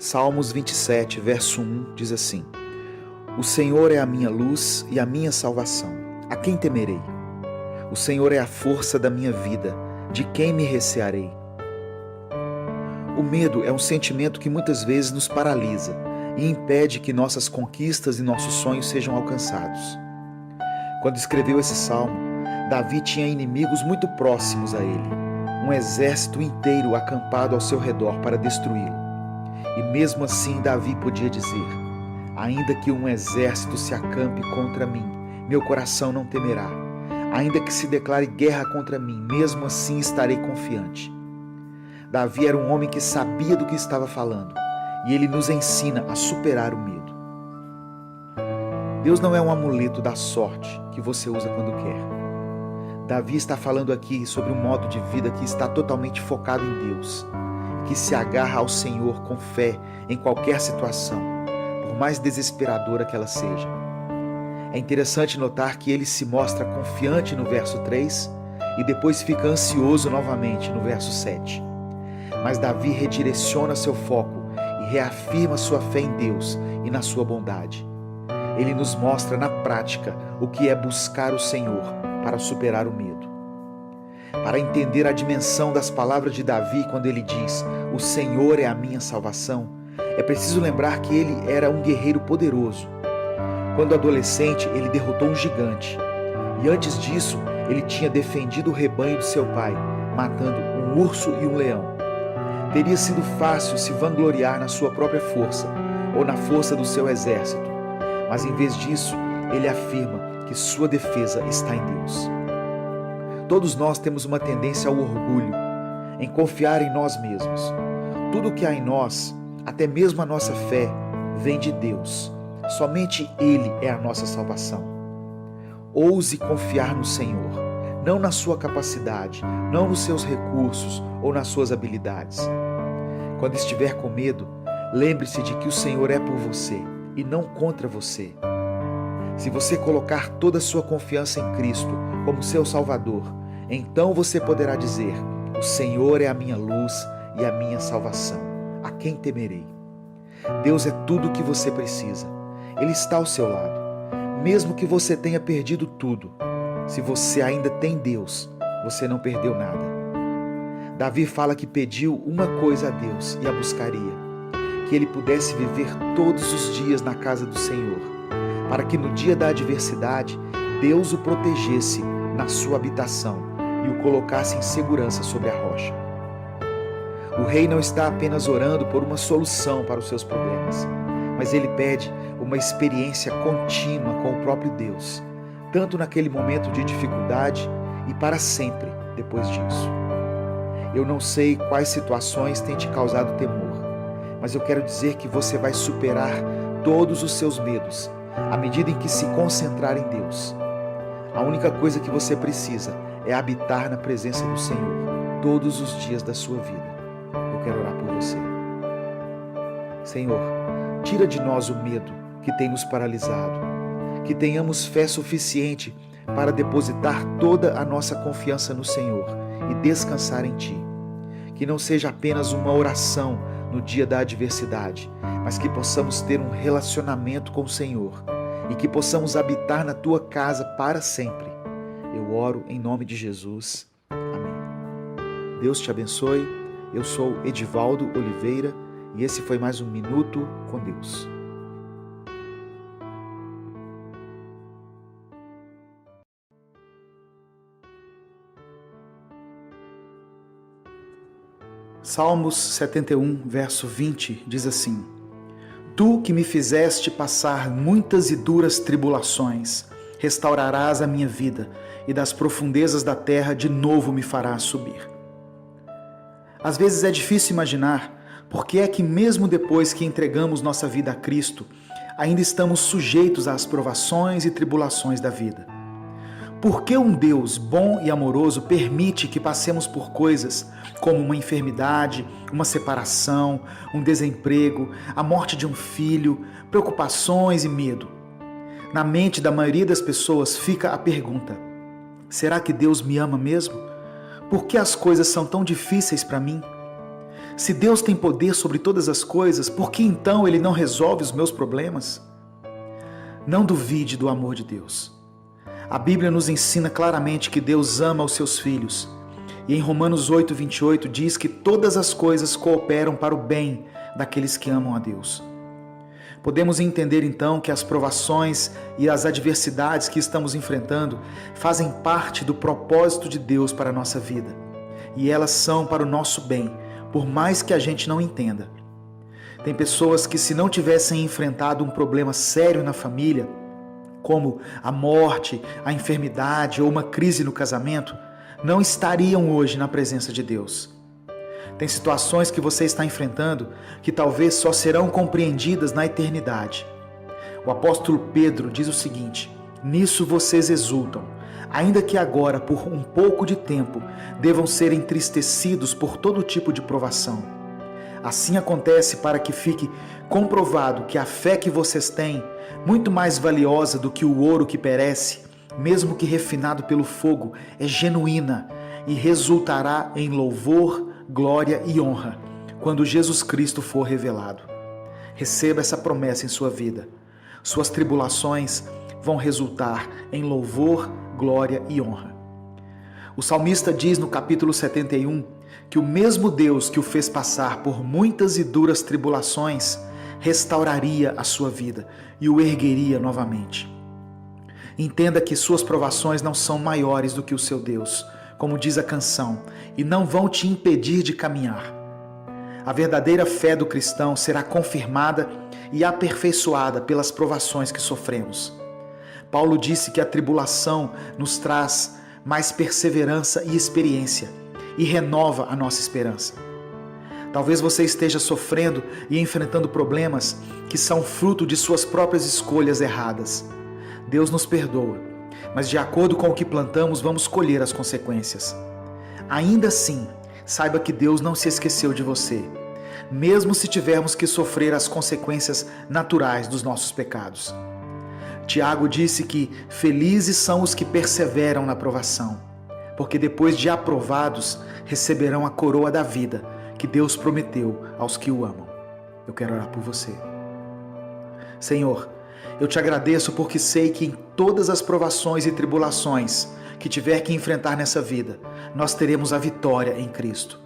Salmos 27, verso 1 diz assim: O Senhor é a minha luz e a minha salvação. A quem temerei? O Senhor é a força da minha vida. De quem me recearei? O medo é um sentimento que muitas vezes nos paralisa e impede que nossas conquistas e nossos sonhos sejam alcançados. Quando escreveu esse salmo, Davi tinha inimigos muito próximos a ele, um exército inteiro acampado ao seu redor para destruí-lo. E mesmo assim Davi podia dizer: ainda que um exército se acampe contra mim, meu coração não temerá. Ainda que se declare guerra contra mim, mesmo assim estarei confiante. Davi era um homem que sabia do que estava falando, e ele nos ensina a superar o medo. Deus não é um amuleto da sorte que você usa quando quer. Davi está falando aqui sobre um modo de vida que está totalmente focado em Deus, que se agarra ao Senhor com fé em qualquer situação, por mais desesperadora que ela seja. É interessante notar que ele se mostra confiante no verso 3 e depois fica ansioso novamente no verso 7. Mas Davi redireciona seu foco e reafirma sua fé em Deus e na sua bondade. Ele nos mostra na prática o que é buscar o Senhor para superar o medo. Para entender a dimensão das palavras de Davi quando ele diz: o Senhor é a minha salvação, é preciso lembrar que ele era um guerreiro poderoso. Quando adolescente, ele derrotou um gigante. E antes disso, ele tinha defendido o rebanho de seu pai, matando um urso e um leão. Teria sido fácil se vangloriar na sua própria força ou na força do seu exército. Mas em vez disso, ele afirma que sua defesa está em Deus. Todos nós temos uma tendência ao orgulho, em confiar em nós mesmos. Tudo o que há em nós, até mesmo a nossa fé, vem de Deus. Somente Ele é a nossa salvação. Ouse confiar no Senhor, não na sua capacidade, não nos seus recursos ou nas suas habilidades. Quando estiver com medo, lembre-se de que o Senhor é por você e não contra você. Se você colocar toda a sua confiança em Cristo como seu Salvador, então você poderá dizer: o Senhor é a minha luz e a minha salvação. A quem temerei? Deus é tudo o que você precisa. Ele está ao seu lado. Mesmo que você tenha perdido tudo, se você ainda tem Deus, você não perdeu nada. Davi fala que pediu uma coisa a Deus e a buscaria: que ele pudesse viver todos os dias na casa do Senhor, para que no dia da adversidade, Deus o protegesse na sua habitação e o colocasse em segurança sobre a rocha. O rei não está apenas orando por uma solução para os seus problemas, mas ele pede uma experiência contínua com o próprio Deus, tanto naquele momento de dificuldade e para sempre depois disso. Eu não sei quais situações têm te causado temor, mas eu quero dizer que você vai superar todos os seus medos à medida em que se concentrar em Deus. A única coisa que você precisa é habitar na presença do Senhor todos os dias da sua vida. Eu quero orar por você. Senhor, tira de nós o medo que tem nos paralisado, que tenhamos fé suficiente para depositar toda a nossa confiança no Senhor e descansar em Ti. Que não seja apenas uma oração no dia da adversidade, mas que possamos ter um relacionamento com o Senhor e que possamos habitar na Tua casa para sempre. Eu oro em nome de Jesus. Amém. Deus te abençoe. Eu sou Edivaldo Oliveira e esse foi mais um Minuto com Deus. Salmos 71, verso 20, diz assim: Tu que me fizeste passar muitas e duras tribulações, restaurarás a minha vida e das profundezas da terra de novo me farás subir. Às vezes é difícil imaginar por que é que mesmo depois que entregamos nossa vida a Cristo, ainda estamos sujeitos às provações e tribulações da vida. Por que um Deus bom e amoroso permite que passemos por coisas como uma enfermidade, uma separação, um desemprego, a morte de um filho, preocupações e medo? Na mente da maioria das pessoas fica a pergunta: será que Deus me ama mesmo? Por que as coisas são tão difíceis para mim? Se Deus tem poder sobre todas as coisas, por que então Ele não resolve os meus problemas? Não duvide do amor de Deus. A Bíblia nos ensina claramente que Deus ama os seus filhos. E em Romanos 8:28 diz que todas as coisas cooperam para o bem daqueles que amam a Deus. Podemos entender então que as provações e as adversidades que estamos enfrentando fazem parte do propósito de Deus para a nossa vida. E elas são para o nosso bem, por mais que a gente não entenda. Tem pessoas que, se não tivessem enfrentado um problema sério na família, como a morte, a enfermidade ou uma crise no casamento, não estariam hoje na presença de Deus. Tem situações que você está enfrentando que talvez só serão compreendidas na eternidade. O apóstolo Pedro diz o seguinte: nisso vocês exultam, ainda que agora, por um pouco de tempo, devam ser entristecidos por todo tipo de provação. Assim acontece para que fique comprovado que a fé que vocês têm, muito mais valiosa do que o ouro que perece, mesmo que refinado pelo fogo, é genuína e resultará em louvor, glória e honra quando Jesus Cristo for revelado. Receba essa promessa em sua vida. Suas tribulações vão resultar em louvor, glória e honra. O salmista diz no capítulo 71 que o mesmo Deus que o fez passar por muitas e duras tribulações restauraria a sua vida e o ergueria novamente. Entenda que suas provações não são maiores do que o seu Deus, como diz a canção, e não vão te impedir de caminhar. A verdadeira fé do cristão será confirmada e aperfeiçoada pelas provações que sofremos. Paulo disse que a tribulação nos traz mais perseverança e experiência e renova a nossa esperança. Talvez você esteja sofrendo e enfrentando problemas que são fruto de suas próprias escolhas erradas. Deus nos perdoa, mas de acordo com o que plantamos, vamos colher as consequências. Ainda assim, saiba que Deus não se esqueceu de você, mesmo se tivermos que sofrer as consequências naturais dos nossos pecados. Tiago disse que felizes são os que perseveram na provação, porque depois de aprovados, receberão a coroa da vida que Deus prometeu aos que o amam. Eu quero orar por você. Senhor, eu te agradeço porque sei que em todas as provações e tribulações que tiver que enfrentar nessa vida, nós teremos a vitória em Cristo.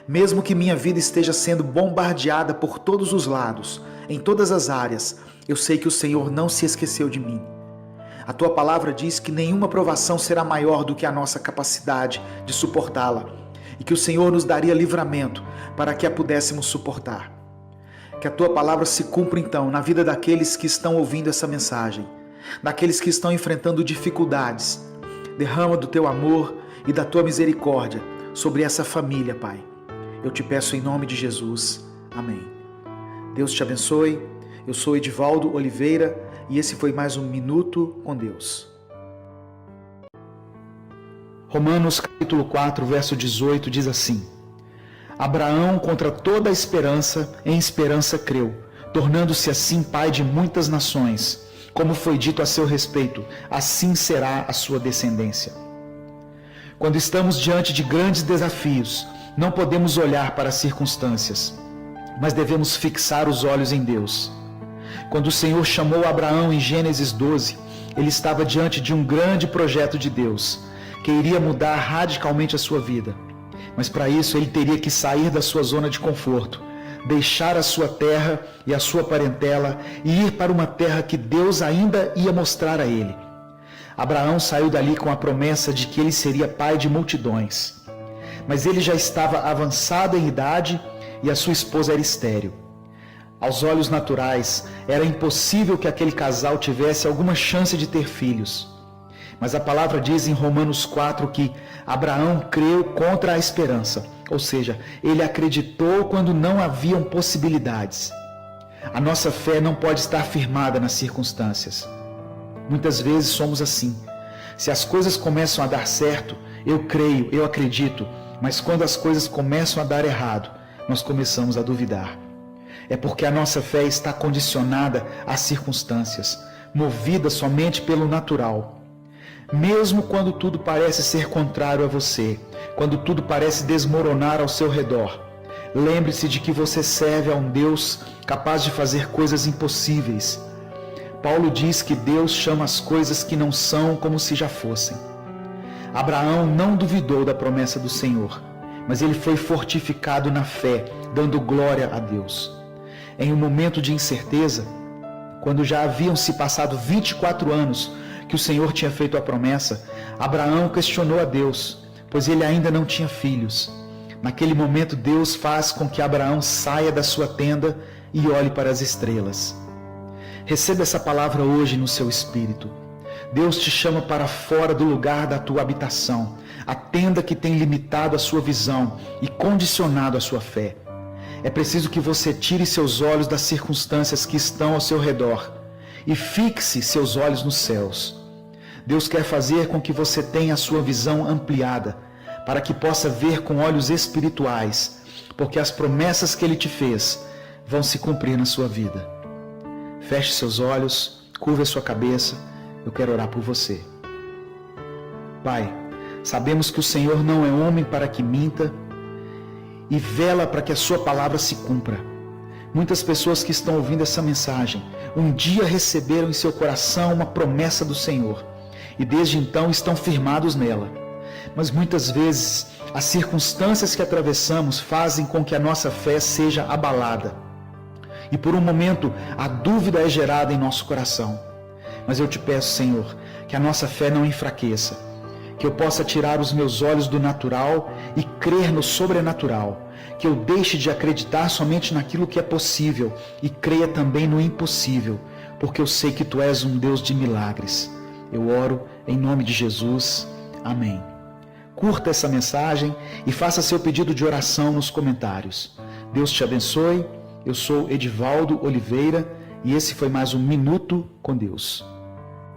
Mesmo que minha vida esteja sendo bombardeada por todos os lados, em todas as áreas, eu sei que o Senhor não se esqueceu de mim. A tua palavra diz que nenhuma provação será maior do que a nossa capacidade de suportá-la e que o Senhor nos daria livramento para que a pudéssemos suportar. Que a tua palavra se cumpra então na vida daqueles que estão ouvindo essa mensagem, daqueles que estão enfrentando dificuldades. Derrama do teu amor e da tua misericórdia sobre essa família, Pai. Eu te peço em nome de Jesus. Amém. Deus te abençoe. Eu sou Edivaldo Oliveira e esse foi mais um Minuto com Deus. Romanos capítulo 4, verso 18 diz assim: Abraão, contra toda a esperança, em esperança creu, tornando-se assim pai de muitas nações. Como foi dito a seu respeito, assim será a sua descendência. Quando estamos diante de grandes desafios, não podemos olhar para as circunstâncias, mas devemos fixar os olhos em Deus. Quando o Senhor chamou Abraão em Gênesis 12, ele estava diante de um grande projeto de Deus, que iria mudar radicalmente a sua vida. Mas para isso ele teria que sair da sua zona de conforto, deixar a sua terra e a sua parentela e ir para uma terra que Deus ainda ia mostrar a ele. Abraão saiu dali com a promessa de que ele seria pai de multidões. Mas ele já estava avançado em idade e a sua esposa era estéril. Aos olhos naturais, era impossível que aquele casal tivesse alguma chance de ter filhos. Mas a palavra diz em Romanos 4 que Abraão creu contra a esperança, ou seja, ele acreditou quando não haviam possibilidades. A nossa fé não pode estar firmada nas circunstâncias. Muitas vezes somos assim. Se as coisas começam a dar certo, eu creio, eu acredito, mas quando as coisas começam a dar errado, nós começamos a duvidar. É porque a nossa fé está condicionada às circunstâncias, movida somente pelo natural. Mesmo quando tudo parece ser contrário a você, quando tudo parece desmoronar ao seu redor, Lembre-se de que você serve a um Deus capaz de fazer coisas impossíveis. Paulo diz que Deus chama as coisas que não são como se já fossem. Abraão não duvidou da promessa do Senhor, mas ele foi fortificado na fé, dando glória a Deus. Em um momento de incerteza, quando já haviam se passado 24 anos que o Senhor tinha feito a promessa, Abraão questionou a Deus, pois ele ainda não tinha filhos. Naquele momento, Deus faz com que Abraão saia da sua tenda e olhe para as estrelas. Receba essa palavra hoje no seu espírito. Deus te chama para fora do lugar da tua habitação, a tenda que tem limitado a sua visão e condicionado a sua fé. É preciso que você tire seus olhos das circunstâncias que estão ao seu redor e fixe seus olhos nos céus. Deus quer fazer com que você tenha a sua visão ampliada, para que possa ver com olhos espirituais, porque as promessas que Ele te fez vão se cumprir na sua vida. Feche seus olhos, curva a sua cabeça, eu quero orar por você. Pai, sabemos que o Senhor não é homem para que minta e vela para que a sua palavra se cumpra. Muitas pessoas que estão ouvindo essa mensagem, um dia receberam em seu coração uma promessa do Senhor e desde então estão firmados nela. Mas muitas vezes as circunstâncias que atravessamos fazem com que a nossa fé seja abalada. E por um momento a dúvida é gerada em nosso coração. Mas eu te peço, Senhor, que a nossa fé não enfraqueça, que eu possa tirar os meus olhos do natural e crer no sobrenatural, que eu deixe de acreditar somente naquilo que é possível e creia também no impossível, porque eu sei que Tu és um Deus de milagres. Eu oro em nome de Jesus. Amém. Curta essa mensagem e faça seu pedido de oração nos comentários. Deus te abençoe. Eu sou Edivaldo Oliveira e esse foi mais um Minuto com Deus.